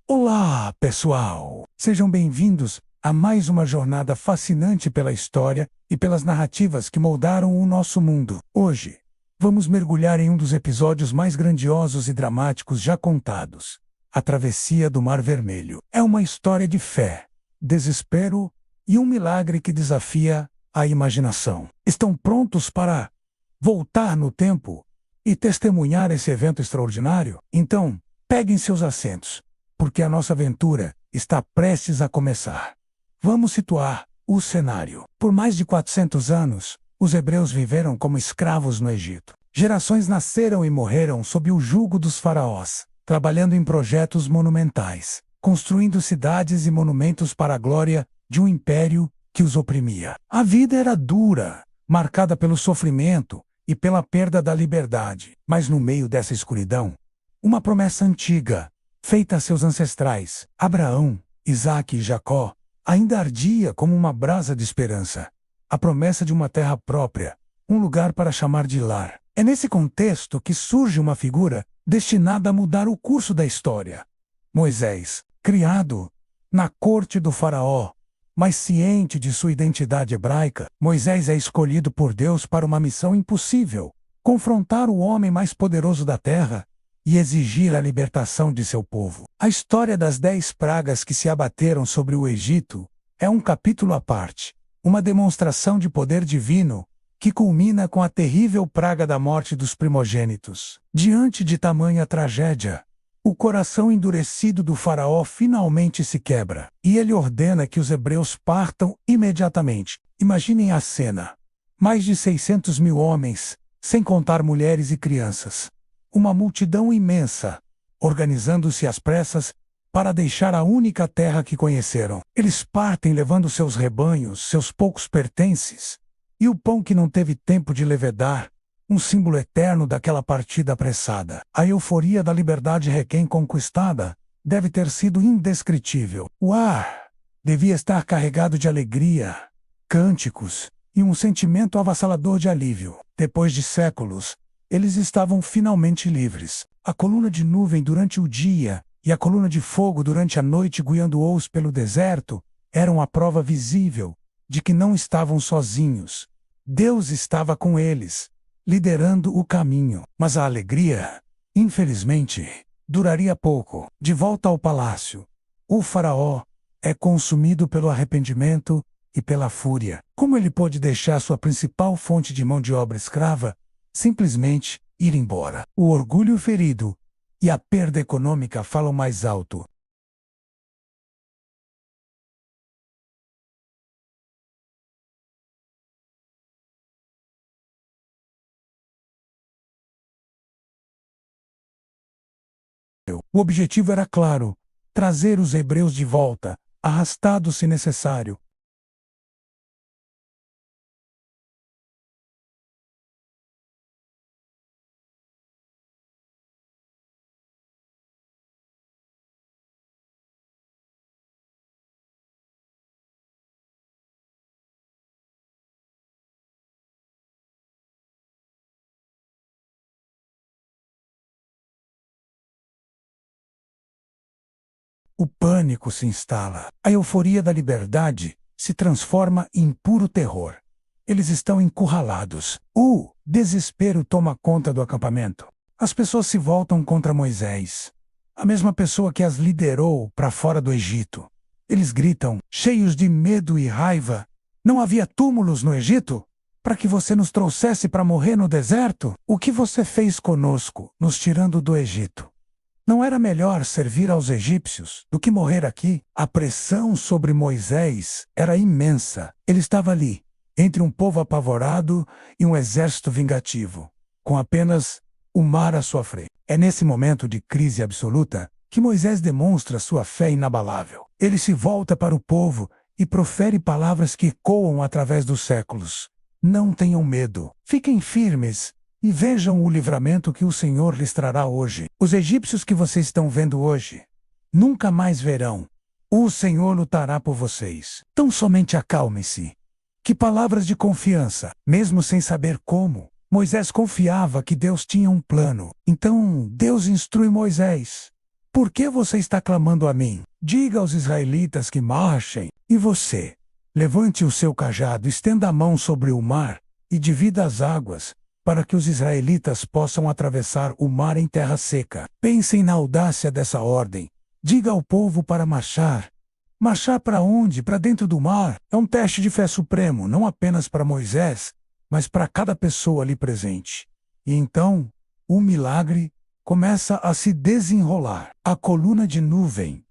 Olá, pessoal! Sejam bem-vindos a mais uma jornada fascinante pela história e pelas narrativas que moldaram o nosso mundo. Hoje, vamos mergulhar em um dos episódios mais grandiosos e dramáticos já contados: a Travessia do Mar Vermelho. É uma história de fé, desespero e um milagre que desafia a imaginação. Estão prontos para voltar no tempo e testemunhar esse evento extraordinário? Então, peguem seus assentos, porque a nossa aventura está prestes a começar. Vamos situar o cenário. Por mais de 400 anos, os hebreus viveram como escravos no Egito. Gerações nasceram e morreram sob o jugo dos faraós, trabalhando em projetos monumentais, construindo cidades e monumentos para a glória de um império que os oprimia. A vida era dura, marcada pelo sofrimento e pela perda da liberdade. Mas no meio dessa escuridão, uma promessa antiga, feita a seus ancestrais, Abraão, Isaque e Jacó, ainda ardia como uma brasa de esperança. A promessa de uma terra própria, um lugar para chamar de lar. É nesse contexto que surge uma figura destinada a mudar o curso da história. Moisés, criado na corte do faraó, mas ciente de sua identidade hebraica, Moisés é escolhido por Deus para uma missão impossível: confrontar o homem mais poderoso da terra e exigir a libertação de seu povo. A história das 10 pragas que se abateram sobre o Egito é um capítulo à parte, uma demonstração de poder divino que culmina com a terrível praga da morte dos primogênitos. Diante de tamanha tragédia, o coração endurecido do faraó finalmente se quebra, e ele ordena que os hebreus partam imediatamente. Imaginem a cena: mais de 600 mil homens, sem contar mulheres e crianças. Uma multidão imensa, organizando-se às pressas para deixar a única terra que conheceram. Eles partem levando seus rebanhos, seus poucos pertences, e o pão que não teve tempo de levedar, um símbolo eterno daquela partida apressada. A euforia da liberdade recém-conquistada deve ter sido indescritível. O ar devia estar carregado de alegria, cânticos e um sentimento avassalador de alívio. Depois de séculos, eles estavam finalmente livres. A coluna de nuvem durante o dia e a coluna de fogo durante a noite guiando-os pelo deserto eram a prova visível de que não estavam sozinhos. Deus estava com eles, liderando o caminho. Mas a alegria, infelizmente, duraria pouco. De volta ao palácio, o faraó é consumido pelo arrependimento e pela fúria. Como ele pôde deixar sua principal fonte de mão de obra escrava simplesmente ir embora? O orgulho ferido e a perda econômica falam mais alto. O objetivo era claro: trazer os hebreus de volta, arrastados se necessário. O pânico se instala. A euforia da liberdade se transforma em puro terror. Eles estão encurralados. O desespero toma conta do acampamento. As pessoas se voltam contra Moisés, a mesma pessoa que as liderou para fora do Egito. Eles gritam, cheios de medo e raiva: não havia túmulos no Egito? Para que você nos trouxesse para morrer no deserto? O que você fez conosco, nos tirando do Egito? Não era melhor servir aos egípcios do que morrer aqui? A pressão sobre Moisés era imensa. Ele estava ali, entre um povo apavorado e um exército vingativo, com apenas o mar à sua frente. É nesse momento de crise absoluta que Moisés demonstra sua fé inabalável. Ele se volta para o povo e profere palavras que ecoam através dos séculos: não tenham medo, fiquem firmes e vejam o livramento que o Senhor lhes trará hoje. Os egípcios que vocês estão vendo hoje nunca mais verão. O Senhor lutará por vocês. Então somente acalmem-se. Que palavras de confiança! Mesmo sem saber como, Moisés confiava que Deus tinha um plano. Então Deus instrui Moisés: Por que você está clamando a mim? Diga aos israelitas que marchem. E você, levante o seu cajado, estenda a mão sobre o mar e divida as águas, para que os israelitas possam atravessar o mar em terra seca. Pensem na audácia dessa ordem. Diga ao povo para marchar. Marchar para onde? Para dentro do mar. É um teste de fé supremo, não apenas para Moisés, mas para cada pessoa ali presente. E então, o milagre começa a se desenrolar. A coluna de nuvem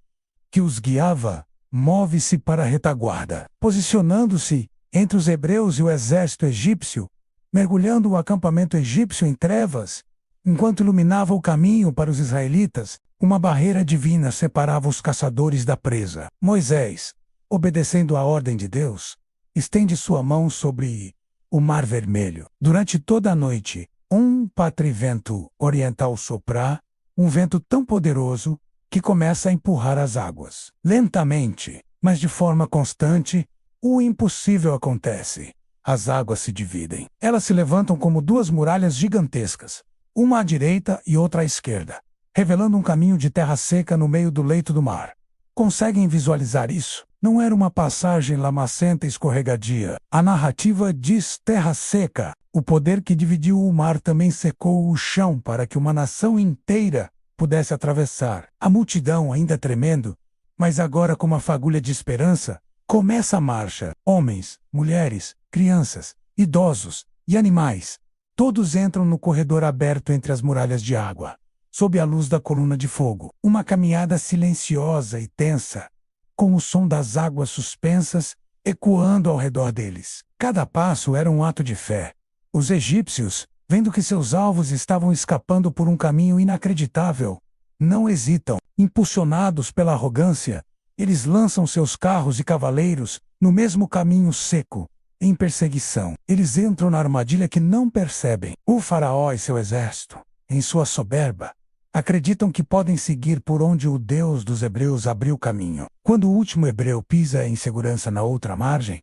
que os guiava move-se para a retaguarda, posicionando-se entre os hebreus e o exército egípcio, mergulhando o acampamento egípcio em trevas, enquanto iluminava o caminho para os israelitas. Uma barreira divina separava os caçadores da presa. Moisés, obedecendo à ordem de Deus, estende sua mão sobre o Mar Vermelho. Durante toda a noite, um patrivento oriental sopra, um vento tão poderoso que começa a empurrar as águas. Lentamente, mas de forma constante, o impossível acontece. As águas se dividem. Elas se levantam como duas muralhas gigantescas, uma à direita e outra à esquerda, revelando um caminho de terra seca no meio do leito do mar. Conseguem visualizar isso? Não era uma passagem lamacenta e escorregadia. A narrativa diz terra seca. O poder que dividiu o mar também secou o chão para que uma nação inteira pudesse atravessar. A multidão, ainda tremendo, mas agora com uma fagulha de esperança, começa a marcha. Homens, mulheres, crianças, idosos e animais, todos entram no corredor aberto entre as muralhas de água, sob a luz da coluna de fogo. Uma caminhada silenciosa e tensa, com o som das águas suspensas ecoando ao redor deles. Cada passo era um ato de fé. Os egípcios, vendo que seus alvos estavam escapando por um caminho inacreditável, não hesitam. Impulsionados pela arrogância, eles lançam seus carros e cavaleiros no mesmo caminho seco, em perseguição. Eles entram na armadilha que não percebem. O faraó e seu exército, em sua soberba, acreditam que podem seguir por onde o Deus dos hebreus abriu caminho. Quando o último hebreu pisa em segurança na outra margem,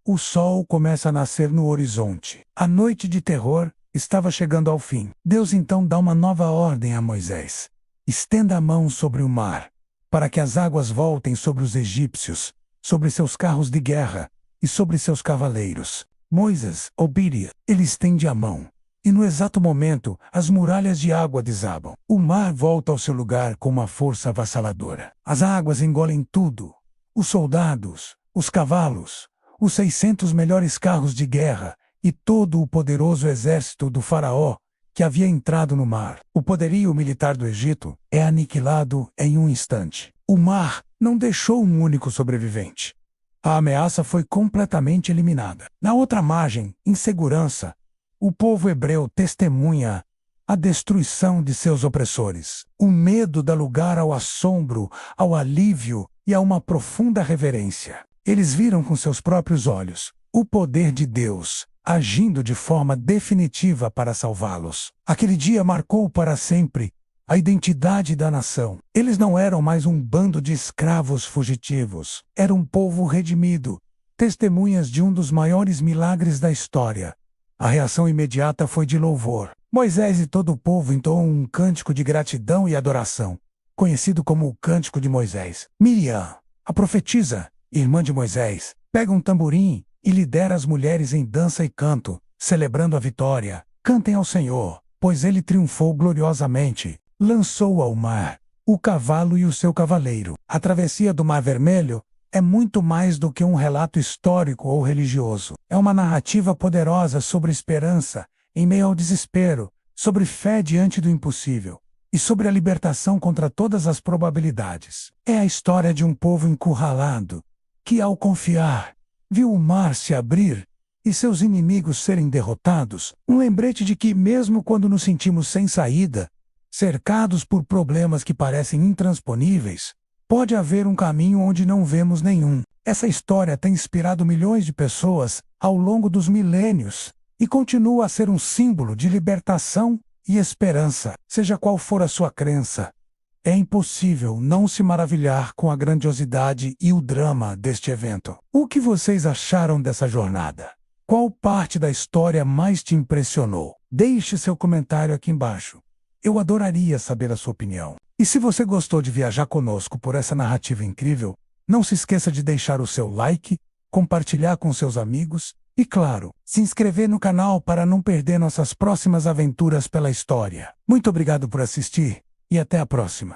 o sol começa a nascer no horizonte. A noite de terror estava chegando ao fim. Deus então dá uma nova ordem a Moisés. Estenda a mão sobre o mar, para que as águas voltem sobre os egípcios, sobre seus carros de guerra e sobre seus cavaleiros. Moisés obedece. Ele estende a mão. E no exato momento, as muralhas de água desabam. O mar volta ao seu lugar com uma força avassaladora. As águas engolem tudo. Os soldados, os cavalos, os 600 melhores carros de guerra e todo o poderoso exército do faraó que havia entrado no mar. O poderio militar do Egito é aniquilado em um instante. O mar não deixou um único sobrevivente. A ameaça foi completamente eliminada. Na outra margem, em segurança, o povo hebreu testemunha a destruição de seus opressores. O medo dá lugar ao assombro, ao alívio e a uma profunda reverência. Eles viram com seus próprios olhos o poder de Deus agindo de forma definitiva para salvá-los. Aquele dia marcou para sempre a identidade da nação. Eles não eram mais um bando de escravos fugitivos. Era um povo redimido, testemunhas de um dos maiores milagres da história. A reação imediata foi de louvor. Moisés e todo o povo entoam um cântico de gratidão e adoração, conhecido como o Cântico de Moisés. Miriam, a profetisa, irmã de Moisés, pega um tamborim e lidera as mulheres em dança e canto, celebrando a vitória. Cantem ao Senhor, pois ele triunfou gloriosamente. Lançou ao mar o cavalo e o seu cavaleiro. A travessia do Mar Vermelho é muito mais do que um relato histórico ou religioso. É uma narrativa poderosa sobre esperança em meio ao desespero, sobre fé diante do impossível e sobre a libertação contra todas as probabilidades. É a história de um povo encurralado que, ao confiar, viu o mar se abrir e seus inimigos serem derrotados. Um lembrete de que, mesmo quando nos sentimos sem saída, cercados por problemas que parecem intransponíveis, pode haver um caminho onde não vemos nenhum. Essa história tem inspirado milhões de pessoas ao longo dos milênios e continua a ser um símbolo de libertação e esperança. Seja qual for a sua crença, é impossível não se maravilhar com a grandiosidade e o drama deste evento. O que vocês acharam dessa jornada? Qual parte da história mais te impressionou? Deixe seu comentário aqui embaixo. Eu adoraria saber a sua opinião. E se você gostou de viajar conosco por essa narrativa incrível, não se esqueça de deixar o seu like, compartilhar com seus amigos e, claro, se inscrever no canal para não perder nossas próximas aventuras pela história. Muito obrigado por assistir e até a próxima.